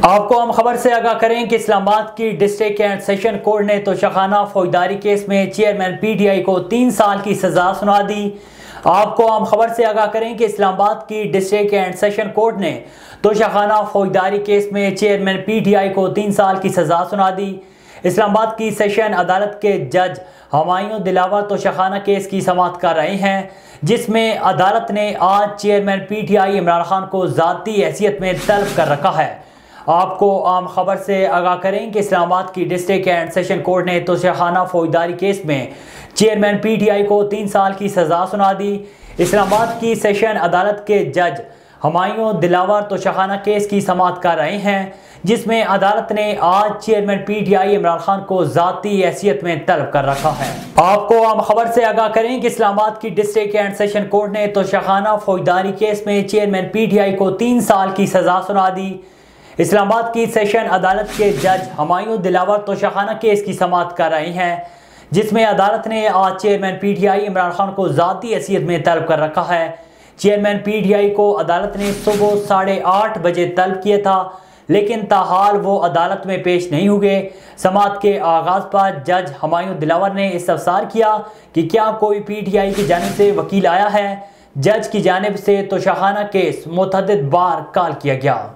आपको हम खबर से आगाह करें कि इस्लामाबाद की डिस्ट्रिक्ट एंड सेशन कोर्ट ने तोशाखाना फौजदारी केस में चेयरमैन पीटीआई को 3 साल की सजा सुना दी। आपको हम खबर से आगाह करें कि इस्लामाबाद की डिस्ट्रिक्ट एंड सेशन कोर्ट ने तोशाखाना फौजदारी केस में चेयरमैन पीटीआई को 3 साल की सजा सुना दी। इस्लामाबाद की सेशन अदालत के जज हुमायूं दिलावर तोशाखाना केस की समाअत कर रहे हैं, जिसमें अदालत ने आज चेयरमैन पीटीआई इमरान खान को ज़ाती हैसियत में तलब कर रखा है। आपको आम खबर से आगाह करें कि इस्लामाबाद की डिस्ट्रिक्ट एंड सेशन कोर्ट ने तोशाखाना फौजदारी केस में चेयरमैन पीटीआई को 3 साल की सजा सुना दी। इस्लामाबाद की सेशन अदालत के जज हुमायूं दिलावर तोशाखाना केस की समाअत कर रहे हैं, जिसमें अदालत ने आज चेयरमैन पीटीआई इमरान खान को ज़ाती हैसियत में तलब कर रखा है। आपको आम खबर से आगाह करें कि इस्लामाबाद की डिस्ट्रिक्ट एंड सेशन कोर्ट ने तोशाखाना फौजदारी केस में चेयरमैन पीटीआई को 3 साल की सजा सुना दी। इस्लामाबाद की सेशन अदालत के जज हुमायूं दिलावर तोशाखाना केस की समाअत कर रहे हैं, जिसमें अदालत ने आज चेयरमैन पीटीआई इमरान खान को ज़ाती हैसियत में तलब कर रखा है। चेयरमैन पीटीआई को अदालत ने सुबह 8:30 बजे तलब किया था, लेकिन ताहाल वो अदालत में पेश नहीं हुए। समाअत के आगाज़ पर जज हुमायूं दिलावर ने इस्तफसार किया कि क्या कोई पीटीआई की जानिब से वकील आया है। जज की जानिब से तोशाखाना केस मुतअद्दिद बार कॉल किया गया।